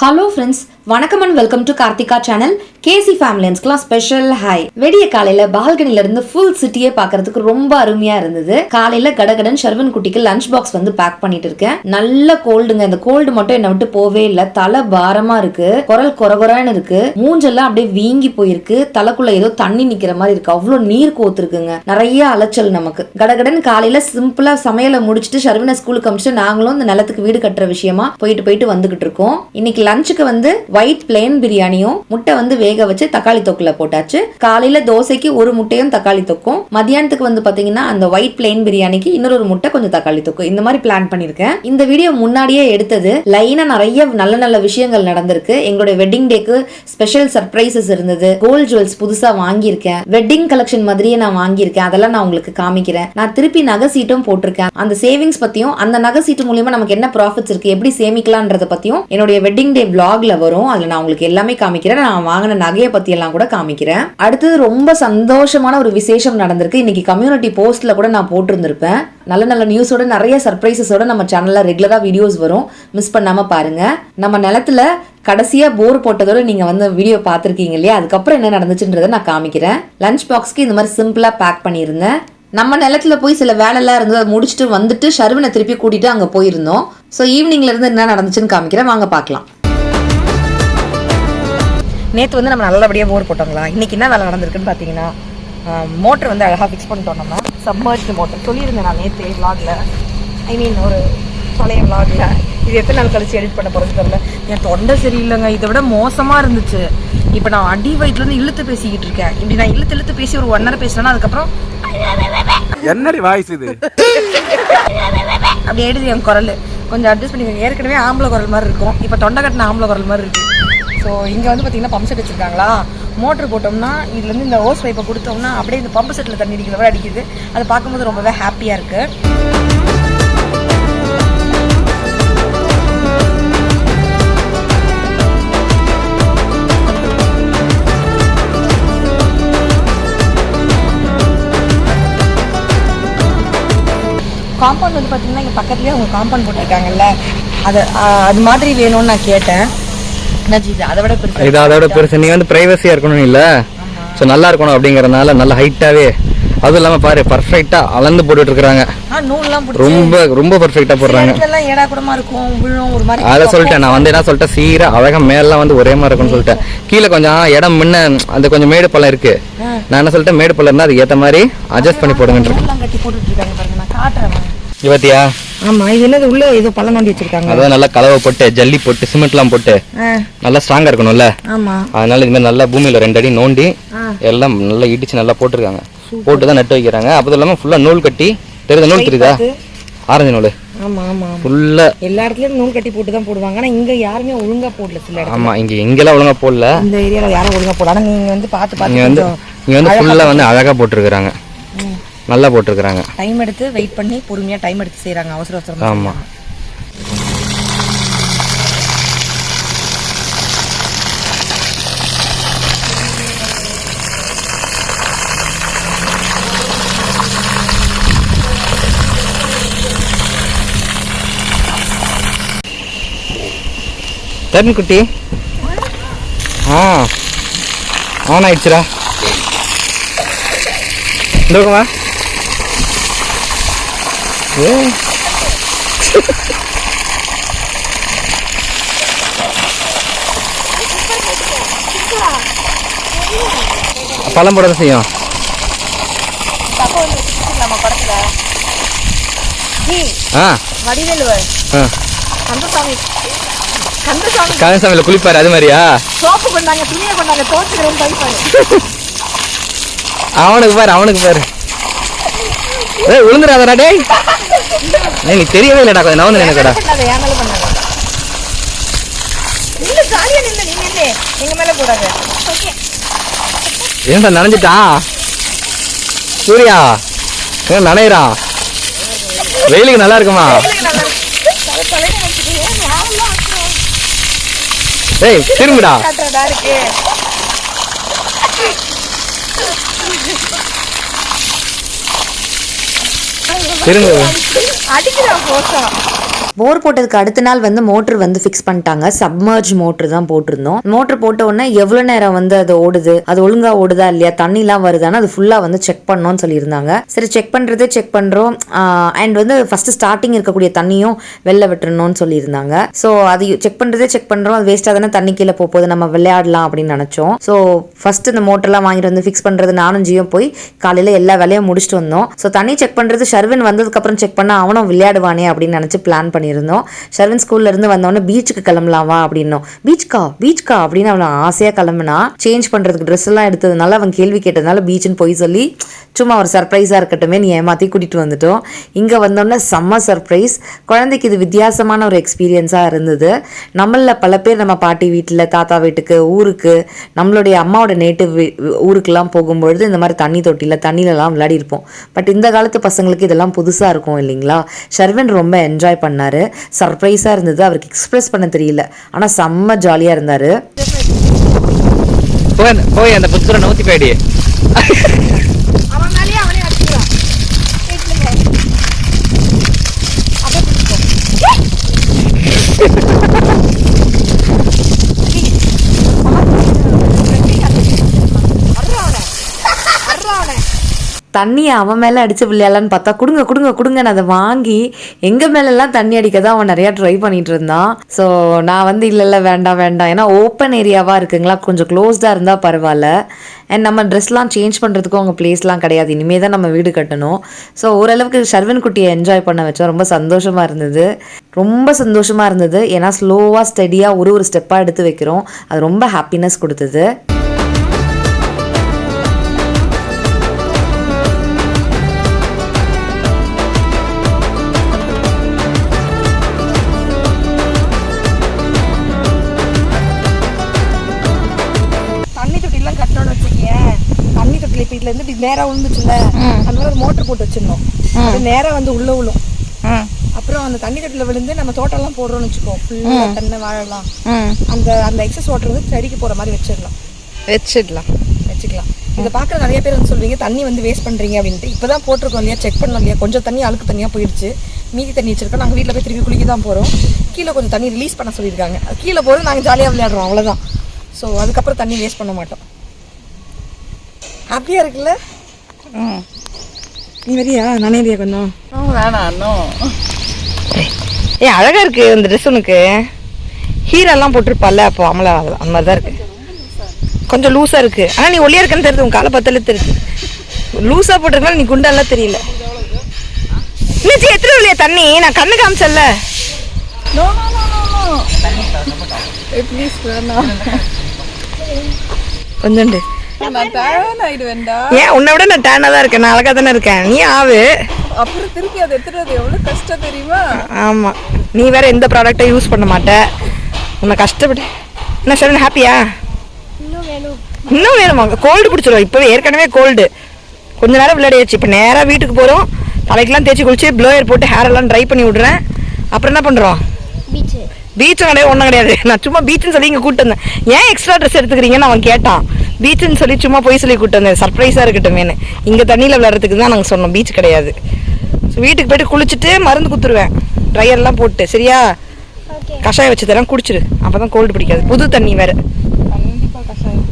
Hello friends, வணக்கம் and welcome to Karthika channel. KC Family special hi. வெடிய காலையில பால்கனில இருந்து ஃபுல் சிட்டியே பார்க்கிறதுக்கு ரொம்ப அருமையா இருந்தது. காலையில கடகடன் ஷர்வன் குட்டிக்கு லஞ்ச் பாக்ஸ் வந்து பேக் பண்ணிட்டு இருக்கேன். நல்ல கோல்டுங்க. இந்த கோல்டு மட்டும் என்ன விட்டு போவே இல்ல. தலை பாரமா இருக்கு. குரல் கொரகொரன்னு இருக்கு. மூஞ்செல்லாம் அப்படியே வீங்கி போயிருக்கு. தலைக்குள்ள ஏதோ தண்ணி நிக்கிற மாதிரி இருக்கு. அவ்வளவு நீர் கோத்துருக்குங்க. நிறைய அலைச்சல் நமக்கு. கடகடன் காலையில சிம்பிளா சமையலை முடிச்சுட்டு ஷர்வனை ஸ்கூலுக்கு அனுப்பிச்சு நாங்களும் இந்த நிலத்துக்கு வீடு கட்டுற விஷயமா போயிட்டு வந்துகிட்டு இருக்கோம். இன்னைக்கு லஞ்சுக்கு வந்து ஒயிட் பிளேன் பிரியாணியும் முட்டை வந்து வேக வச்சு தக்காளி தொக்குல போட்டாச்சு. காலையில தோசைக்கு ஒரு முட்டையும் தக்காளி தொக்கும், மதியானத்துக்கு வந்து பாத்தீங்கன்னா அந்த ஒயிட் பிளேன் பிரியாணிக்கு இன்னொரு முட்டை கொஞ்சம் தக்காளி தொக்கு, இந்த மாதிரி பிளான் பண்ணிருக்கேன். இந்த வீடியோ முன்னாடியே எடுத்தது. லைனா நிறைய நல்ல விஷயங்கள் நடந்திருக்கு. எங்களுடைய வெட்டிங் டேக்கு ஸ்பெஷல் சர்ப்ரைசஸ் இருந்தது. கோல்ட் ஜுவல்ஸ் புதுசா வாங்கியிருக்கேன். வெட்டிங் கலெக்ஷன் மாதிரியே நான் வாங்கியிருக்கேன். அதெல்லாம் நான் உங்களுக்கு காமிக்கிறேன். நான் திருப்பி நகை சீட்டும் போட்டிருக்கேன். அந்த சேவிங்ஸ் பத்தியும் அந்த நகை சீட்டு மூலியமா நமக்கு என்ன ப்ராஃபிட்ஸ் இருக்கு, எப்படி சேமிக்கலாம்ன்றத பத்தியும் என்னுடைய வெட்டிங் டே vlogல வரும். அதுல நான் உங்களுக்கு எல்லாமே காமிக்கிறேன். நான் வாங்கின நகையை பத்தி எல்லாம் கூட காமிக்கிறேன். அடுத்தது ரொம்ப சந்தோஷமான ஒரு விசேஷம் நடந்திருக்கு. இன்னைக்கு கம்யூனிட்டி போஸ்ட்ல கூட நான் போட்டிருந்திருப்பேன். நல்ல நியூஸோட நிறைய சர்ப்ரைசஸோட நம்ம சேனல்ல ரெகுலரா வீடியோஸ் வரும். மிஸ் பண்ணாம பாருங்க. நம்ம நிலத்துல கடைசியா போர் போட்டதோட நீங்க வந்து வீடியோ பார்த்திருக்கீங்க இல்லையா, அதுக்கப்புறம் என்ன நடந்துச்சுன்றதை நான் காமிக்கிறேன். லஞ்ச் பாக்ஸ்க்கு இந்த மாதிரி சிம்பிளா பேக் பண்ணியிருந்தேன். நம்ம நிலத்துல போய் சில வேலைலாம் இருந்தது, அதை முடிச்சுட்டு வந்துட்டு ஷர்வனை திருப்பி கூட்டிட்டு அங்க போயிருந்தோம். ஸோ ஈவினிங்ல இருந்து என்ன நடந்துச்சுன்னு காமிக்கிறேன், வாங்க பார்க்கலாம். நேற்று வந்து நம்ம நல்லபடியாக போர் போட்டோங்களா. இன்றைக்கி என்ன வேலை நடந்திருக்குன்னு பார்த்தீங்கன்னா, மோட்டர் வந்து அழகாக ஃபிக்ஸ் பண்ணிட்டோம். நம்ம சப்மர்ஜ்டு மோட்டர் சொல்லியிருந்தேன் நான் நேற்று விளாகில், ஒரு பழைய விளாகில். இது எத்தனை நாள் கழிச்சு எடிட் பண்ண போகிறது தெரியல. என் தொண்டை சரியில்லைங்க, இதை விட மோசமாக இருந்துச்சு. இப்போ நான் அடி வயிற்றுலேருந்து இழுத்து பேசிக்கிட்டு இருக்கேன். இப்படி நான் இழுத்து பேசி ஒரு 1 hour பேசினேன்னா அதுக்கப்புறம் என்னடி வாய்ஸ் இது அப்படி எடுது என் குரல். கொஞ்சம் அட்ஜஸ்ட் பண்ணிக்கோங்க. ஏற்கனவே ஆம்பளை குரல் மாதிரி இருக்கும், இப்போ தொண்டை கட்டின ஆம்பளை குரல் மாதிரி இருக்குது. ஸோ இங்கே வந்து பார்த்தீங்கன்னா பம்ப் செட் வச்சுருக்காங்களா. மோட்ரு போட்டோம்னா இதுலேருந்து இந்த ஹோஸ் பைப்பை கொடுத்தோம்னா அப்படியே இந்த பம்பு செட்டில் தண்ணி அடிக்கிற மாதிரி அடிக்குது. அதை பார்க்கும்போது ரொம்பவே ஹாப்பியாக இருக்குது. காம்பவுண்ட் வந்து பார்த்தீங்கன்னா இங்கே பக்கத்துலேயே அவங்க காம்பவுண்ட் போட்டிருக்காங்கல்ல, அது மாதிரி வேணும்னு நான் கேட்டேன். அதை விட பெருசு நீ வந்து பிரைவசியா இருக்கணும் இல்ல, சோ நல்லா இருக்கணும் அப்படிங்கறதுனால நல்ல ஹைட்டாவே, அதுவும் இல்லாம பாரு பர்ஃபெக்ட்டா அளந்து போட்டுட்டு இருக்காங்க. ரொம்ப பர்ஃபெக்ட்டா போடுறாங்க. அத சொல்லிட்டேன் நான் வந்து என்ன சொல்லிட்டேன், சீரா அழகா மேல வந்து ஒரே மாதிரி இருக்கும்னு சொல்லிட்டேன். கீழே கொஞ்சம் இடம் முன்ன அந்த கொஞ்சம் மேடு பள்ளம் இருக்கு. நான் என்ன சொல்லிட்டேன், மேடு பள்ளம் இருந்தா அதுக்கு ஏத்த மாதிரி அட்ஜஸ்ட் பண்ணி போடுங்க. இவத்தியா ஆமா, இது என்னது உள்ள ஏதோ பள்ளம் நோண்டி வச்சிருக்காங்க. அதான் நல்லா கலவை போட்டு ஜல்லி போட்டு சிமெண்ட் எல்லாம் போட்டு நல்லா ஸ்ட்ராங்கா இருக்கணும்ல. ஆமா, அதனால இது மாதிரி நல்லா பூமியில 2 அடி நோண்டி எல்லாம் நல்லா இடிச்சு நல்லா போட்டுருக்காங்க. போட்டுதான் நட்டு வைக்கிறாங்க. அப்படி இல்லாம ஃபுல்லா நூல் கட்டி, தெரியுதா நூல் தெரியுதா, ஆரஞ்சு நூல். ஆமா ஆமா, ஃபுல்லா எல்லா இடத்துலயும் நூல் கட்டி போட்டு தான் போடுவாங்க. ஆனா இங்க யாருமே ஒழுங்கா போடல சில இடத்துல. ஆமா, இங்கெல்லாம் ஒழுங்கா போடல. இந்த ஏரியால யாரும் ஒழுங்கா போடல. ஆனா நீங்க வந்து பாத்து இங்க வந்து ஃபுல்லா வந்து அழகா போட்டுருக்காங்க, நல்லா போட்டுருக்காங்க. டைம் எடுத்து வெயிட் பண்ணி பொறுமையா டைம் எடுத்து செய்யறாங்க, அவசர அவசரமா. ஆமா, தருண் குட்டி ஆன் ஆயிடுச்சுடா. இந்தோக்கமா பழம் போட செய்யும். கந்தசாமியில குளிப்பாரு அது மாதிரியா? அவனுக்கு பாரு விழுந்துடாதடா டேய். நீ தெரியவே இல்லடா, கொஞ்சம் நவந்து நினைக்கடா. ஏன்டா நனைஞ்சிட்டா சூர்யா? நனைறா வெயிலுக்கு நல்லா இருக்குமா? ஏய் திரும்புடா. திரும்ப அடிக்கிறான் போசா. போர் போட்டதுக்கு அடுத்த நாள் வந்து மோட்டர் வந்து ஃபிக்ஸ் பண்ணிட்டாங்க. சப்மர்ஜ் மோட்டர் தான் போட்டிருந்தோம். மோட்டர் போட்ட உடனே எவ்வளவு நேரம் வந்து அது ஓடுது, அது ஒழுங்கா ஓடுதா இல்லையா, தண்ணி எல்லாம் வருதான்னு அது ஃபுல்லா வந்து செக் பண்ணோம்னு சொல்லியிருந்தாங்க. சரி செக் பண்றோம். அண்ட் வந்து ஃபர்ஸ்ட் ஸ்டார்டிங் இருக்கக்கூடிய தண்ணியும் வெளில விட்டுறணும்னு சொல்லியிருந்தாங்க. ஸோ அது செக் பண்றோம். அது வேஸ்டா தானே தண்ணி கீழே போகுது, நம்ம விளையாடலாம் அப்படின்னு நினைச்சோம். ஸோ ஃபர்ஸ்ட் இந்த மோட்டர்லாம் வாங்கிட்டு வந்து ஃபிக்ஸ் பண்றது நானும் ஜியும் போய் காலையில எல்லா வேலையும் முடிச்சுட்டு வந்தோம். ஸோ தண்ணி செக் பண்றது ஷர்வின் வந்ததுக்கு அப்புறம் செக் பண்ணா அவனும் விளையாடுவானே அப்படின்னு நினைச்சு பிளான் பண்ணியிருந்தோம். ஷர்வின் ஸ்கூல்ல இருந்து வந்தோடனே பீச்சுக்கு கிளம்பலாமா அப்படின்னோம். பீச்கா அப்படின்னு அவன் ஆசையா கிளம்புனா. சேஞ்ச் பண்றதுக்கு ட்ரெஸ் எல்லாம் எடுத்ததுனால அவன் கேள்வி கேட்டதுனால பீச்சுன்னு போய் சொல்லி சும்மா ஒரு சர்ப்ரைஸா இருக்கட்டுமே நீ ஏமாத்தி கூட்டிட்டு வந்துட்டோம். இங்க வந்தோடனே செம்ம சர்ப்ரைஸ். குழந்தைக்கு இது வித்தியாசமான ஒரு எக்ஸ்பீரியன்ஸா இருந்தது. நம்மள பல பேர் நம்ம பாட்டி வீட்டுல, தாத்தா வீட்டுக்கு, ஊருக்கு, நம்மளுடைய அம்மாவோட நேட்டிவ் ஊருக்கெல்லாம் போகும்பொழுது இந்த மாதிரி தண்ணி தொட்டில தண்ணியிலலாம் விளையாடி இருப்போம். பட் இந்த காலத்து பசங்களுக்கு இதெல்லாம் புதுசா இருக்கும் இல்லைங்களா. ஷர்வின் ரொம்ப என்ஜாய் பண்ணாரு. சர்ப்ரைஸா இருந்தது. அவருக்கு எக்ஸ்பிரஸ் பண்ண தெரியல, ஆனா செம்ம ஜாலியா இருந்தாரு. போய் அந்த புத்தரை நோத்தி போயிடி. அவன் மேலேயே அவனே அடிக்கிறான். தண்ணியை அவன் மேலே அடித்து விளையாடலான்னு பார்த்தா கொடுங்கன்னு அதை வாங்கி எங்கள் மேலெல்லாம் தண்ணி அடிக்க தான் அவன் நிறையா ட்ரை பண்ணிட்டு இருந்தான். ஸோ நான் வந்து இல்லை வேண்டாம், ஏன்னா ஓப்பன் ஏரியாவாக இருக்குங்களா, கொஞ்சம் க்ளோஸ்டாக இருந்தால் பரவாயில்ல. அண்ட் நம்ம ட்ரெஸ்லாம் சேஞ்ச் பண்ணுறதுக்கும் அவங்க பிளேஸ்லாம் கிடையாது, இனிமேல் தான் நம்ம வீடு கட்டணும். ஸோ ஓரளவுக்கு ஷர்வின் குட்டியை என்ஜாய் பண்ண வச்சோம். ரொம்ப சந்தோஷமாக இருந்தது. ஏன்னா ஸ்லோவாக ஸ்டெடியாக ஒரு ஸ்டெப்பாக எடுத்து வைக்கிறோம். அது ரொம்ப ஹாப்பினஸ் கொடுத்தது. வீட்டுல இருந்து இப்படி நேரா விழுந்துச்சுல, அந்த மாதிரி மோட்டர் போட்டு வச்சிருந்தோம். அது நேரா வந்து உள்ள விழும். அப்புறம் அந்த தண்ணி கட்டில விழுந்து நம்ம தோட்டம் எல்லாம் போடுறோம்னு வச்சுக்கோ, ஃபுல்லா தென்னை வாழலாம். அந்த எக்ஸஸ் வாட்டர் வந்து செடிக்கு போற மாதிரி வச்சுக்கலாம். இதை பார்க்குற நிறைய பேர் வந்து சொல்றீங்க தண்ணி வந்து வேஸ்ட் பண்றீங்க அப்படின்ட்டு. இப்பதான் போட்டிருக்கோம் இல்லையா, செக் பண்ணலாம் இல்லையா, கொஞ்சம் தண்ணி அழுக்கு தண்ணியா போயிடுச்சு, மீதி தண்ணி வச்சிருக்கோம். நாங்கள் வீட்டில் போய் திருப்பி குளிக்க தான் போறோம். கீழே கொஞ்சம் தண்ணி ரிலீஸ் பண்ண சொல்லியிருக்காங்க. கீழே போகிறது நாங்கள் ஜாலியாக விளையாடுறோம், அவ்வளோதான். ஸோ அதுக்கப்புறம் தண்ணி வேஸ்ட் பண்ண மாட்டோம். ஹாப்பியா இருக்குல்ல? நீ வரியா? நானே வரியா? கொஞ்சம் வேணாம் இன்னும். அழகா இருக்கு இந்த ட்ரெஸ். உனக்கு ஹீரெல்லாம் போட்டிருப்பால, அப்போ அமலா அந்த மாதிரி தான் இருக்கு. கொஞ்சம் லூஸா இருக்கு, ஆனா நீ ஒல்லியா இருக்குன்னு தெரியுது. உன் காலை பத்தல தெரியுது. லூஸா போட்டிருக்கனால நீ குண்டெல்லாம் தெரியல. இன்னும் எத்தனை இல்லையா தண்ணி? நான் கண்ணு காமிச்சல்ல. கொஞ்சோண்டு ஏன் உன்னை விட நான் டேனா தான் இருக்கேன். நான் அழகா தானே இருக்கேன், நீ ஆவு. அப்புறம் திருப்பி அதை எடுத்துறது எவ்வளவு கஷ்டம் தெரியுமா? ஆமா, நீ வேற எந்த ப்ராடக்டை யூஸ் பண்ண மாட்ட. உன்னை கஷ்டப்பட்டு என்ன சொல்ல. ஹாப்பியா? இன்னும் வேணுமா? கோல்டு பிடிச்சிடும். இப்போவே ஏற்கனவே கோல்டு. கொஞ்ச நேரம் விளையாடியாச்சு. இப்போ நேராக வீட்டுக்கு போகிறோம். தலைக்கெல்லாம் தேய்ச்சி குளிச்சு ப்ளோயர் போட்டு ஹேர் எல்லாம் ட்ரை பண்ணி விட்றேன். அப்புறம் என்ன பண்ணுறோம்? பீச்சும் கிடையாது, ஒன்றும் கிடையாது. நான் சும்மா பீச்சுன்னு சொல்லி இங்கே கூப்பிட்டு வந்தேன். ஏன் எக்ஸ்ட்ரா ட்ரெஸ் எடுத்துக்கிறீங்கன்னு அவன் கேட்டான். பீச்சுன்னு சொல்லி சும்மா போய் சொல்லி கூப்பிட்டு வந்தேன், சர்ப்ரைஸாக இருக்கட்டுமேனு. இங்கே தண்ணியில் விளையாடுறதுக்கு தான் நாங்கள் சொன்னோம், பீச் கிடையாது. ஸோ வீட்டுக்கு போய்ட்டு குளிச்சுட்டு மருந்து குத்துருவேன், ட்ரையர்லாம் போட்டு. சரியா? கஷாயம் வச்சு தரேன், குடிச்சிரு. அப்போ தான் கோல்டு பிடிக்காது. புது தண்ணி வேறு. கண்டிப்பாக கஷாயம்.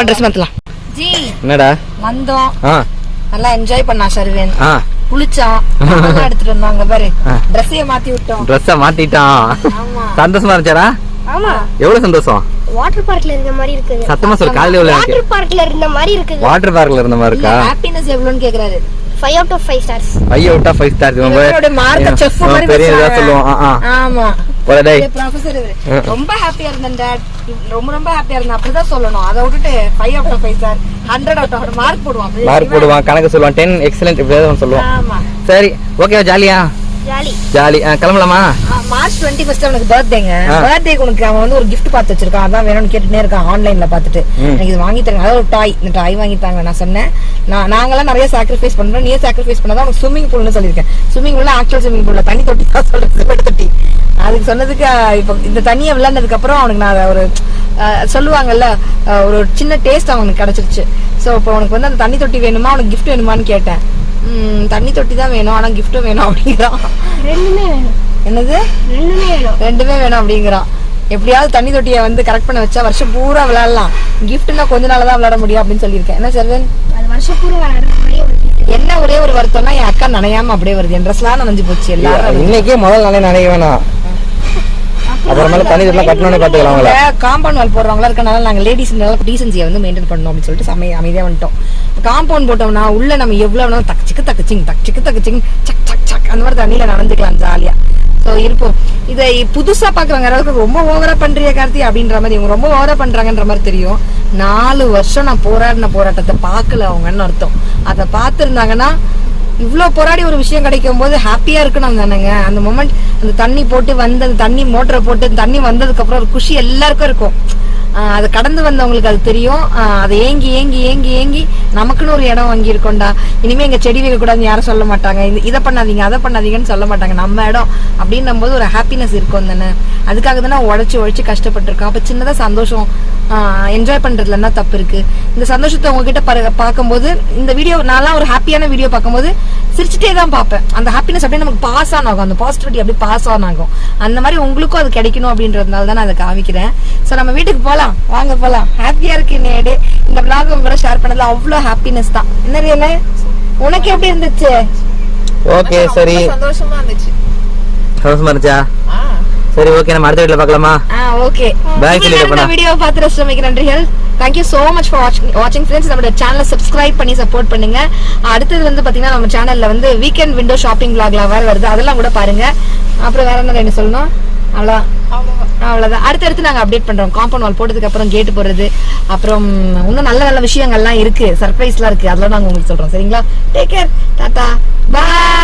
ட்ரெஸ் மாற்றலாம். ஜி என்னடா வந்தோம், நல்லா என்ஜாய் பண்ணா ஷர்வின். குளிச்சான், எடுத்துட்டு வந்தாங்க பாரு. ட்ரெஸ்ஸையே மாத்தி விட்டோம். ட்ரெஸ்ஸை மாத்திட்டான். சந்தோஷமா இருந்துச்சாடா? ஆமா, எவ்வளவு சந்தோஷம். வாட்டர் பார்க்ல இருந்த மாதிரி இருக்குது. சத்தமா சொல்லு. காலையில எவ்வளவு இருக்கு? வாட்டர் பார்க்ல இருந்த மாதிரி இருக்குது. வாட்டர் பார்க்ல இருந்த மாதிரி இருக்கா? ஹாப்பினஸ் எவ்வளவுன்னு கேக்குறாரு. 5 out of 5 stars. 5 out of 5 stars. இவரோட மார்க் செஃப் மாதிரி பெரியதா சொல்லுவோம். ஆமா, போடா ப்ரொஃபசர் இவரு. ரொம்ப ஹாப்பியா இருந்தேன் டாட். ரொம்ப ஹாப்பியா இருந்தேன். அப்படிதான் சொல்லணும். அதை விட்டுட்டு 5 out of 5 star 100 out of mark போடுவான். மார்க் போடுவான், கணக்கு சொல்லுவான். 10 எக்ஸலென்ட் இப்படியே சொல்லுவான். ஆமா, சரி, ஓகே. ஜாலியா? ஜாலி. கிளம்பலாமா? மார்ச் 21 அவனுக்கு பர்த்டேங்க. பர்த்டேக்கு உனக்கு அவன் வந்து ஒரு கிஃப்ட் பார்த்து வச்சிருக்கான். அதான் வேணும்னு கேட்டுட்டே இருக்கான் ஆன்லைன்ல பார்த்துட்டு. எனக்கு இது வாங்கி தரேன். அதாவது ஒரு டாய். இந்த டாய் வாங்கி தாங்க. நான் சொன்னேன் நாங்கெல்லாம் நிறைய சாக்ரிஃபைஸ் பண்றோம், நீயே சாக்ரிஃபைஸ் பண்ணாதான் உனக்கு ஸ்விம்மிங் பூல்னு சொல்லியிருக்கேன். ஸ்விம்மிங் பூல்ல ஆக்சுவல் ஸ்விம்மிங் பூல்ல தண்ணி தொட்டி தான் சொல்றேன், சிமெண்ட் தொட்டி. அதுக்கு சொன்னதுக்கு இப்போ இந்த தண்ணியை விளையாண்டதுக்கு அப்புறம் அவனுக்கு நான் ஒரு சொல்லுவாங்கல்ல, ஒரு சின்ன டேஸ்ட் அவனுக்கு கிடைச்சிருச்சு. ஸோ இப்போ உனக்கு வந்து அந்த தண்ணி தொட்டி வேணுமா, உனக்கு கிஃப்ட் வேணுமான்னு கேட்டேன். தண்ணி தொட்டி தான் வேணும், ஆனா கிஃப்ட்டும் வேணும் அப்படிங்கிறான். ரெண்டுமே வேணும். என்னது? ரெண்டுமே வேணும். ரெண்டுமே வேணும் அப்படிங்கிறான். எப்படியாவது தண்ணி தொட்டியை வந்து கரெக்ட் பண்ண வச்சா வருஷம் பூரா விளையாடலாம், கிஃப்ட்னா கொஞ்ச நாள் தான் விளையாட முடியும் அப்படின்னு சொல்லியிருக்கேன். என்ன செல்வன்? அது வருஷம் பூரா விளையாடுற மாதிரியே ஒரு gift. என்ன ஒரே ஒரு வருத்தம்னா என் அக்கா நனையாம அப்படியே வருது, என் ட்ரெஸ்லாம் நனைஞ்சு போச்சு எல்லாரும். இன்னைக்கே முதல் நாளே நினைக்க வேணாம், அப்புறமேல தண்ணி தொட்டிலாம் கட்டணும்னு பாத்துக்கலாம். அவங்கள காம்பவுண்ட் வால் போடுறவங்களா இருக்கனால நாங்க லேடிஸ் டீசன்சியை வந்து மெயின்டைன் பண்ணணும் அப்படின்னு சொல்லிட்டு அமைதியா வந்துட்டோம். காம்பவுண்ட் போட்டோம்னா உள்ள நம்ம எவ்வளவு வேணாலும் தக்கச்சிக்கு தக்கச்சிங் சக் சக் சக் அந்த மாதிரி தண்ணியில நடந்துக்கலாம் ஜாலியா. ஸோ இருப்போம். இதை புதுசா பாக்குறவங்க யாராவது ரொம்ப ஓவரா பண்றிய கார்த்தி அப்படின்ற மாதிரி, இவங்க ரொம்ப ஓவரா பண்றாங்கன்ற மாதிரி தெரியும். 4 வருஷம் நான் போராடின போராட்டத்தை பார்க்கல அவங்கன்னு அர்த்தம். அதை பார்த்துருந்தாங்கன்னா இவ்வளோ போராடி ஒரு விஷயம் கிடைக்கும் போது ஹாப்பியா இருக்கணும் தானேங்க. அந்த மொமெண்ட், அந்த தண்ணி போட்டு வந்து அந்த தண்ணி மோட்டரை போட்டு தண்ணி வந்ததுக்கு அப்புறம் ஒரு குஷி எல்லாருக்கும் இருக்கும். அதை கடந்து வந்தவங்களுக்கு அது தெரியும். அதை ஏங்கி ஏங்கி ஏங்கி ஏங்கி நமக்குன்னு ஒரு இடம் வாங்கி இருக்கோம்டா, இனிமே எங்க செடி வைக்க கூடாதுன்னு யாரும் சொல்ல மாட்டாங்க, இதை பண்ணாதீங்க அதை பண்ணாதீங்கன்னு சொல்ல மாட்டாங்க, நம்ம இடம் அப்படின்னும் போது ஒரு ஹாப்பினஸ் இருக்கும் தானே. அதுக்காக தானே உழைச்சி கஷ்டப்பட்டிருக்கோம். அப்ப சின்னதா சந்தோஷம் என்ஜாய் பண்றதுல என்ன தப்பு இருக்கு? இந்த சந்தோஷத்தை உங்ககிட்ட பார்க்கும்போது, இந்த வீடியோ நான்லாம் ஒரு ஹாப்பியான வீடியோ பார்க்கும்போது சிரிச்சுட்டே தான் பார்ப்பேன். அந்த ஹாப்பினஸ் அப்படியே நமக்கு பாஸ் ஆன் ஆகும், அந்த பாசிட்டிவிட்டி அப்படியே பாஸ் ஆன் ஆகும். அந்த மாதிரி உங்களுக்கும் அது கிடைக்கணும் அப்படின்றதுனால தான் நான் அதை காமிக்கிறேன். ஸோ நம்ம வீட்டுக்கு போகலாம், வாங்க போகலாம். ஹாப்பியா இருக்கு இன்னைக்கு இந்த vlog உங்க கூட ஷேர் பண்ணதுல அவ்வளோ ஹாப்பினஸ் தான். என்ன ரியல உனக்கு எப்படி இருந்துச்சு? ஓகே சரி, சந்தோஷமா இருந்துச்சு. சந்தோஷமா இருந்துச்சா? சரி ஓகே, நம்ம அடுத்த வீடியோல பார்க்கலாமா? ஓகே, பாய் சொல்லிடுப்பா. வீடியோ பார்த்து ரசிச்சமைக்கு நன்றிகள். தேங்க்யூ சோ மச் ஃபார் வாட்சிங் ஃப்ரெண்ட்ஸ். நம்ம சேனலை சப்ஸ்கிரைப் பண்ணி சப்போர்ட் பண்ணுங்க. அடுத்தது வந்து பாத்தீங்கன்னா நம்ம சேனல்ல வந்து வீக்கெண்ட் விண்டோ ஷாப்பிங் vlogலாம் வேற வருது, அதெல்லாம் கூட பாருங்க. அப்புறம் வேற என்ன சொல்லணும்? அவ்வளவுதான். அடுத்தடுத்து நாங்க அப்டேட் பண்றோம். காம்பவுண்ட் வால் போட்டதுக்கு அப்புறம் கேட் போடுறது, அப்புறம் இன்னும் நல்ல நல்ல விஷயங்கள்லாம் இருக்கு, சர்ப்ரைஸ்லாம் இருக்கு, அதெல்லாம் நாங்க உங்களுக்கு சொல்றோம். சரிங்களா? டேக் கேர், டாடா, பாய்.